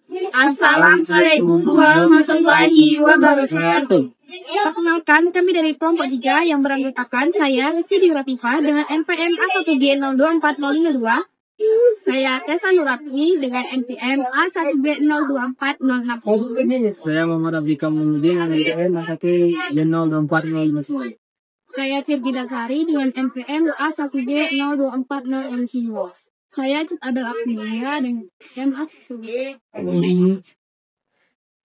Assalamualaikum warahmatullahi wabarakatuh. Perkenalkan, kami dari kelompok 3 yang beranggotakan saya, Siti Ratifah dengan NPM A1G024052. Saya Tessa Nurati dengan NPM A1B024060. Saya Muhammad Abdika Mumudin dengan NPM A1G024059. Saya Tirgi Dasari dengan NPM A1G024060. Saya Cut Abel Aprilia dengan NPM A1G.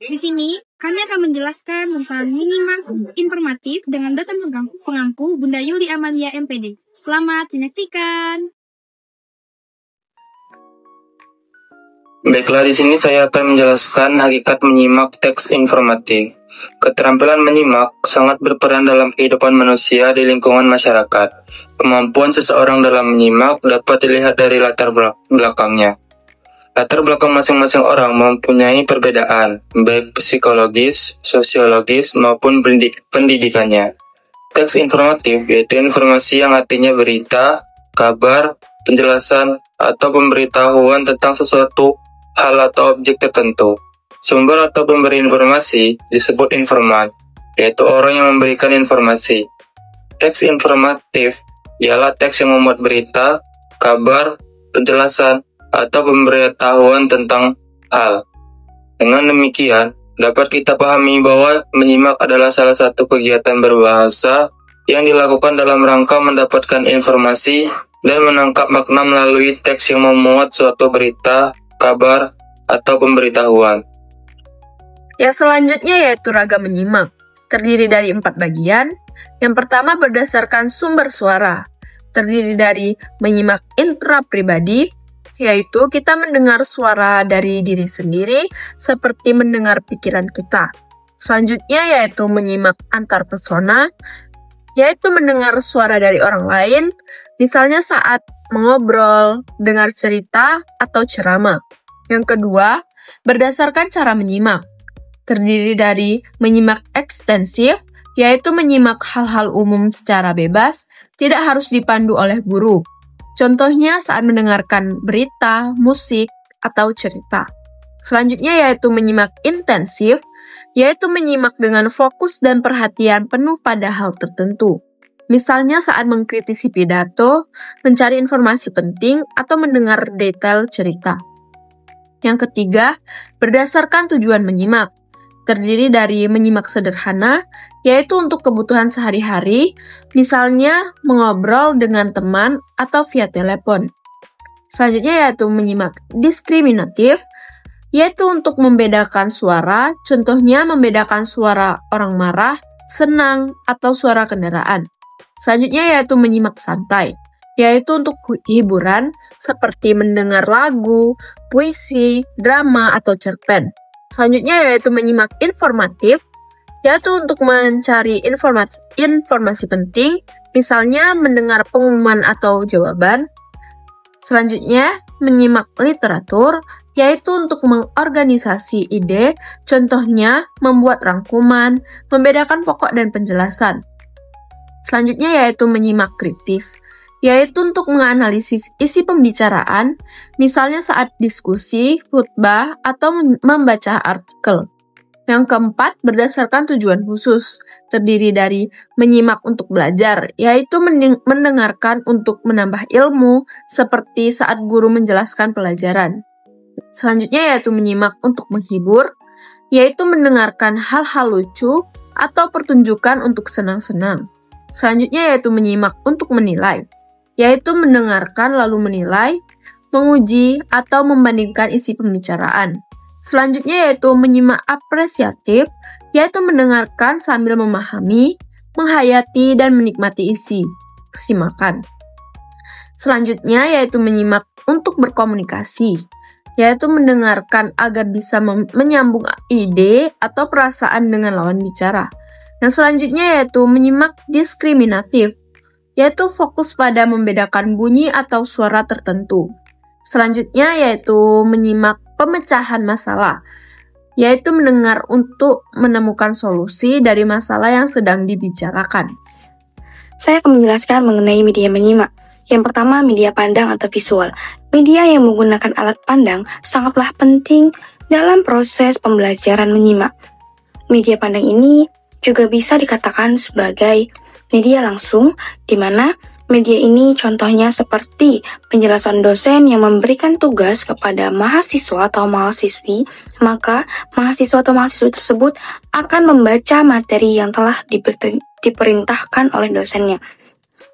Di sini, kami akan menjelaskan tentang minimal informatif dengan dosen pengampu Bunda Yuli Amalia MPD. Selamat menyaksikan. Baiklah, di sini saya akan menjelaskan hakikat menyimak teks informatif. Keterampilan menyimak sangat berperan dalam kehidupan manusia di lingkungan masyarakat. Kemampuan seseorang dalam menyimak dapat dilihat dari latar belakangnya. Latar belakang masing-masing orang mempunyai perbedaan, baik psikologis, sosiologis, maupun pendidikannya. Teks informatif yaitu informasi yang artinya berita, kabar, penjelasan, atau pemberitahuan tentang sesuatu hal atau objek tertentu. Sumber atau pemberi informasi disebut informan, yaitu orang yang memberikan informasi. Teks informatif ialah teks yang memuat berita, kabar, penjelasan, atau pemberitahuan tentang hal. Dengan demikian, dapat kita pahami bahwa menyimak adalah salah satu kegiatan berbahasa yang dilakukan dalam rangka mendapatkan informasi dan menangkap makna melalui teks yang memuat suatu berita, kabar, atau pemberitahuan. Yang selanjutnya yaitu ragam menyimak, terdiri dari 4 bagian. Yang pertama berdasarkan sumber suara, terdiri dari menyimak intrapribadi, yaitu kita mendengar suara dari diri sendiri seperti mendengar pikiran kita. Selanjutnya yaitu menyimak antar persona, yaitu mendengar suara dari orang lain, misalnya saat mengobrol, dengar cerita, atau ceramah. Yang kedua, berdasarkan cara menyimak, terdiri dari menyimak ekstensif, yaitu menyimak hal-hal umum secara bebas, tidak harus dipandu oleh guru. Contohnya saat mendengarkan berita, musik, atau cerita. Selanjutnya yaitu menyimak intensif, yaitu menyimak dengan fokus dan perhatian penuh pada hal tertentu. Misalnya saat mengkritisi pidato, mencari informasi penting, atau mendengar detail cerita. Yang ketiga, berdasarkan tujuan menyimak, terdiri dari menyimak sederhana, yaitu untuk kebutuhan sehari-hari, misalnya mengobrol dengan teman atau via telepon. Selanjutnya yaitu menyimak diskriminatif, yaitu untuk membedakan suara, contohnya membedakan suara orang marah, senang, atau suara kendaraan. Selanjutnya yaitu menyimak santai, yaitu untuk hiburan seperti mendengar lagu, puisi, drama, atau cerpen. Selanjutnya yaitu menyimak informatif, yaitu untuk mencari informasi penting, misalnya mendengar pengumuman atau jawaban. Selanjutnya, menyimak literatur, yaitu untuk mengorganisasi ide, contohnya membuat rangkuman, membedakan pokok dan penjelasan. Selanjutnya yaitu menyimak kritis, yaitu untuk menganalisis isi pembicaraan, misalnya saat diskusi, khutbah, atau membaca artikel. Yang keempat, berdasarkan tujuan khusus, terdiri dari menyimak untuk belajar, yaitu mendengarkan untuk menambah ilmu, seperti saat guru menjelaskan pelajaran. Selanjutnya yaitu menyimak untuk menghibur, yaitu mendengarkan hal-hal lucu atau pertunjukan untuk senang-senang. Selanjutnya yaitu menyimak untuk menilai, yaitu mendengarkan lalu menilai, menguji, atau membandingkan isi pembicaraan. Selanjutnya yaitu menyimak apresiatif, yaitu mendengarkan sambil memahami, menghayati, dan menikmati isi kesimakan. Selanjutnya yaitu menyimak untuk berkomunikasi, yaitu mendengarkan agar bisa menyambung ide atau perasaan dengan lawan bicara. Yang selanjutnya yaitu menyimak diskriminatif, yaitu fokus pada membedakan bunyi atau suara tertentu. Selanjutnya yaitu menyimak pemecahan masalah, yaitu mendengar untuk menemukan solusi dari masalah yang sedang dibicarakan. Saya akan menjelaskan mengenai media menyimak. Yang pertama, media pandang atau visual. Media yang menggunakan alat pandang sangatlah penting dalam proses pembelajaran menyimak. Media pandang ini juga bisa dikatakan sebagai media langsung, di mana media ini contohnya seperti penjelasan dosen yang memberikan tugas kepada mahasiswa atau mahasiswi, maka mahasiswa atau mahasiswi tersebut akan membaca materi yang telah diperintahkan oleh dosennya.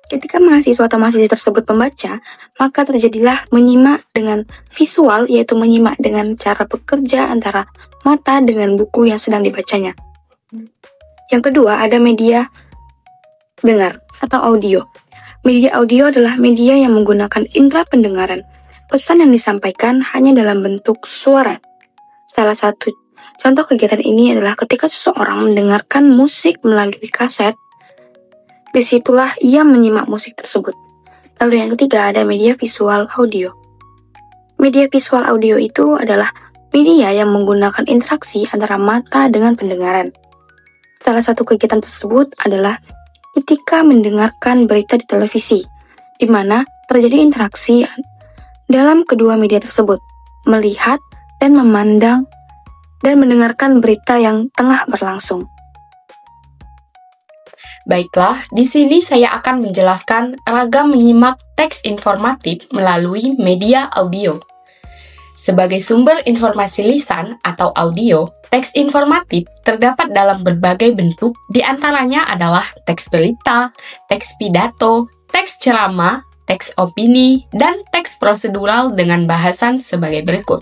Ketika mahasiswa atau mahasiswi tersebut membaca, maka terjadilah menyimak dengan visual, yaitu menyimak dengan cara bekerja antara mata dengan buku yang sedang dibacanya. Yang kedua, ada media dengar atau audio. Media audio adalah media yang menggunakan indera pendengaran. Pesan yang disampaikan hanya dalam bentuk suara. Salah satu contoh kegiatan ini adalah ketika seseorang mendengarkan musik melalui kaset, disitulah ia menyimak musik tersebut. Lalu yang ketiga ada media visual audio. Media visual audio itu adalah media yang menggunakan interaksi antara mata dengan pendengaran. Salah satu kegiatan tersebut adalah ketika mendengarkan berita di televisi, di mana terjadi interaksi dalam kedua media tersebut, melihat dan memandang dan mendengarkan berita yang tengah berlangsung. Baiklah, di sini saya akan menjelaskan ragam menyimak teks informatif melalui media audio. Sebagai sumber informasi lisan atau audio, teks informatif terdapat dalam berbagai bentuk, di antaranya adalah teks berita, teks pidato, teks ceramah, teks opini, dan teks prosedural dengan bahasan sebagai berikut.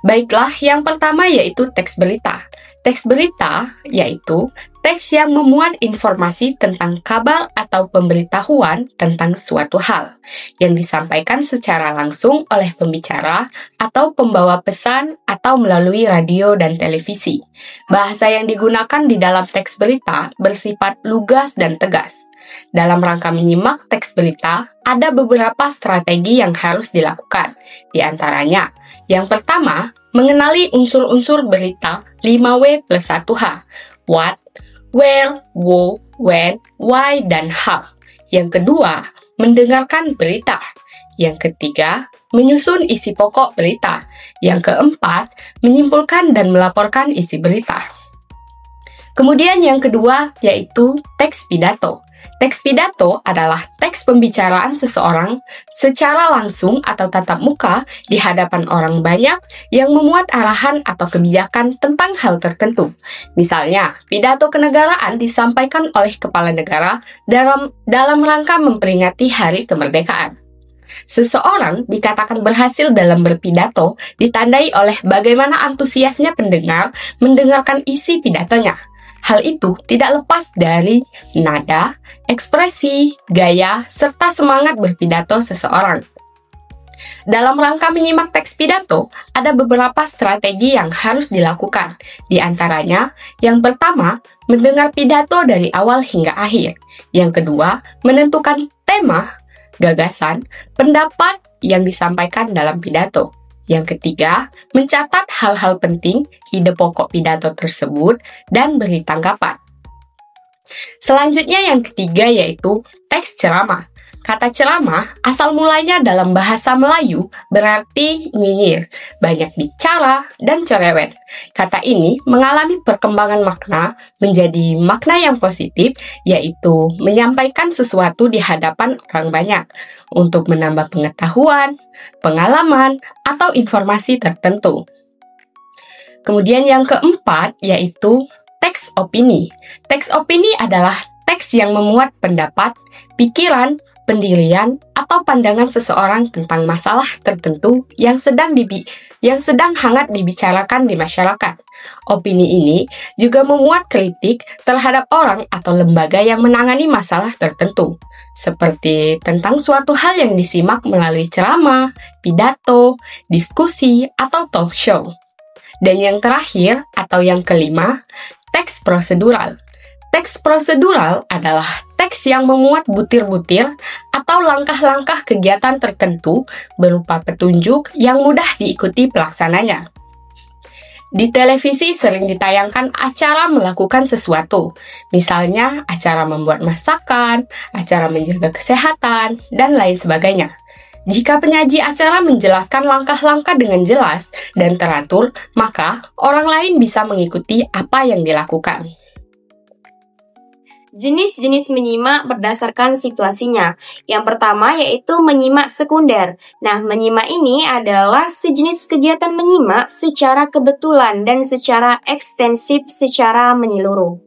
Baiklah, yang pertama yaitu teks berita. Teks berita yaitu teks yang memuat informasi tentang kabar atau pemberitahuan tentang suatu hal yang disampaikan secara langsung oleh pembicara atau pembawa pesan atau melalui radio dan televisi. Bahasa yang digunakan di dalam teks berita bersifat lugas dan tegas. Dalam rangka menyimak teks berita, ada beberapa strategi yang harus dilakukan. Di antaranya, yang pertama, mengenali unsur-unsur berita 5W plus 1H. What, where, who, when, why, dan how. Yang kedua, mendengarkan berita. Yang ketiga, menyusun isi pokok berita. Yang keempat, menyimpulkan dan melaporkan isi berita. Kemudian yang kedua, yaitu teks pidato. Teks pidato adalah teks pembicaraan seseorang secara langsung atau tatap muka di hadapan orang banyak yang memuat arahan atau kebijakan tentang hal tertentu. Misalnya, pidato kenegaraan disampaikan oleh kepala negara dalam rangka memperingati Hari Kemerdekaan. Seseorang dikatakan berhasil dalam berpidato ditandai oleh bagaimana antusiasnya pendengar mendengarkan isi pidatonya. Hal itu tidak lepas dari nada, ekspresi, gaya, serta semangat berpidato seseorang. Dalam rangka menyimak teks pidato, ada beberapa strategi yang harus dilakukan. Di antaranya, yang pertama, mendengar pidato dari awal hingga akhir. Yang kedua, menentukan tema, gagasan, pendapat yang disampaikan dalam pidato. Yang ketiga, mencatat hal-hal penting, ide pokok pidato tersebut, dan beri tanggapan. Selanjutnya yang ketiga yaitu teks ceramah. Kata ceramah asal mulanya dalam bahasa Melayu berarti nyinyir, banyak bicara, dan cerewet. Kata ini mengalami perkembangan makna menjadi makna yang positif, yaitu menyampaikan sesuatu di hadapan orang banyak untuk menambah pengetahuan, pengalaman, atau informasi tertentu. Kemudian yang keempat yaitu teks opini. Teks opini adalah teks yang memuat pendapat, pikiran, pendirian, atau pandangan seseorang tentang masalah tertentu yang sedang hangat dibicarakan di masyarakat. Opini ini juga memuat kritik terhadap orang atau lembaga yang menangani masalah tertentu, seperti tentang suatu hal yang disimak melalui ceramah, pidato, diskusi, atau talk show. Dan yang terakhir atau yang kelima, teks prosedural. Teks prosedural adalah teks yang memuat butir-butir atau langkah-langkah kegiatan tertentu berupa petunjuk yang mudah diikuti pelaksananya. Di televisi sering ditayangkan acara melakukan sesuatu, misalnya acara membuat masakan, acara menjaga kesehatan, dan lain sebagainya. Jika penyaji acara menjelaskan langkah-langkah dengan jelas dan teratur, maka orang lain bisa mengikuti apa yang dilakukan. Jenis-jenis menyimak berdasarkan situasinya. Yang pertama yaitu menyimak sekunder. Nah, menyimak ini adalah sejenis kegiatan menyimak secara kebetulan dan secara ekstensif secara menyeluruh.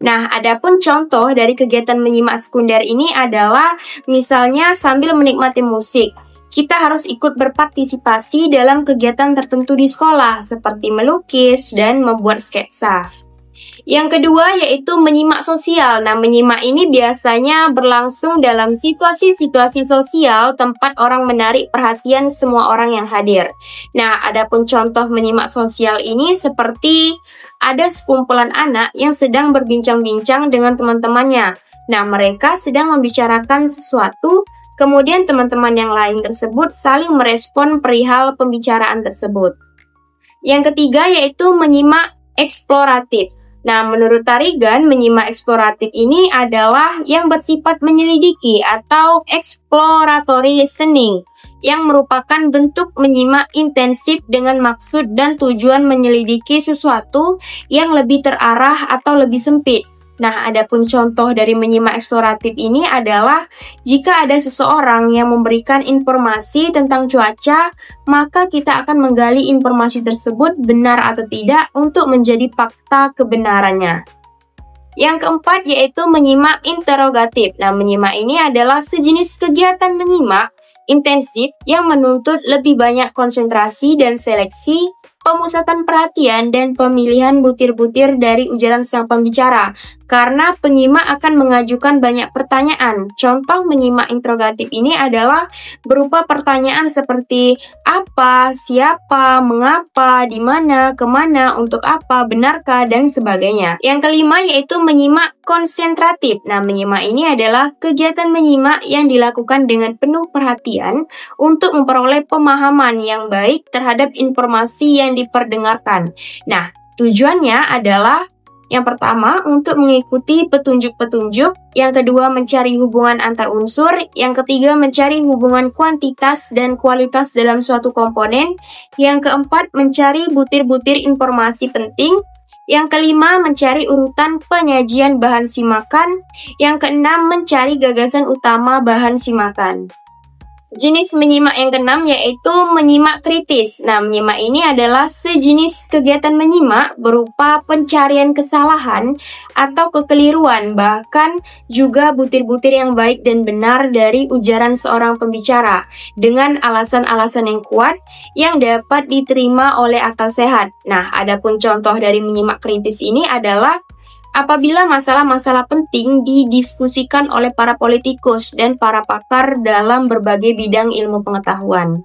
Nah, adapun contoh dari kegiatan menyimak sekunder ini adalah misalnya sambil menikmati musik. Kita harus ikut berpartisipasi dalam kegiatan tertentu di sekolah seperti melukis dan membuat sketsa. Yang kedua yaitu menyimak sosial. Nah, menyimak ini biasanya berlangsung dalam situasi-situasi sosial tempat orang menarik perhatian semua orang yang hadir. Nah, adapun contoh menyimak sosial ini seperti ada sekumpulan anak yang sedang berbincang-bincang dengan teman-temannya. Nah, mereka sedang membicarakan sesuatu, kemudian teman-teman yang lain tersebut saling merespon perihal pembicaraan tersebut. Yang ketiga yaitu menyimak eksploratif. Nah, menurut Tarigan, menyimak eksploratif ini adalah yang bersifat menyelidiki atau exploratory listening, yang merupakan bentuk menyimak intensif dengan maksud dan tujuan menyelidiki sesuatu yang lebih terarah atau lebih sempit. Nah, adapun contoh dari menyimak eksploratif ini adalah jika ada seseorang yang memberikan informasi tentang cuaca, maka kita akan menggali informasi tersebut benar atau tidak untuk menjadi fakta kebenarannya. Yang keempat yaitu menyimak interogatif. Nah, menyimak ini adalah sejenis kegiatan menyimak intensif yang menuntut lebih banyak konsentrasi dan seleksi, pemusatan perhatian, dan pemilihan butir-butir dari ujaran sang pembicara, karena penyimak akan mengajukan banyak pertanyaan. Contoh menyimak interogatif ini adalah berupa pertanyaan seperti apa, siapa, mengapa, di mana, kemana, untuk apa, benarkah, dan sebagainya. Yang kelima yaitu menyimak konsentratif. Nah, menyimak ini adalah kegiatan menyimak yang dilakukan dengan penuh perhatian untuk memperoleh pemahaman yang baik terhadap informasi yang diperdengarkan. Nah, tujuannya adalah yang pertama, untuk mengikuti petunjuk-petunjuk. Yang kedua, mencari hubungan antar unsur. Yang ketiga, mencari hubungan kuantitas dan kualitas dalam suatu komponen. Yang keempat, mencari butir-butir informasi penting. Yang kelima, mencari urutan penyajian bahan simakan. Yang keenam, mencari gagasan utama bahan simakan. Jenis menyimak yang keenam yaitu menyimak kritis. Nah, menyimak ini adalah sejenis kegiatan menyimak berupa pencarian kesalahan atau kekeliruan, bahkan juga butir-butir yang baik dan benar dari ujaran seorang pembicara dengan alasan-alasan yang kuat yang dapat diterima oleh akal sehat. Nah, adapun contoh dari menyimak kritis ini adalah apabila masalah-masalah penting didiskusikan oleh para politikus dan para pakar dalam berbagai bidang ilmu pengetahuan.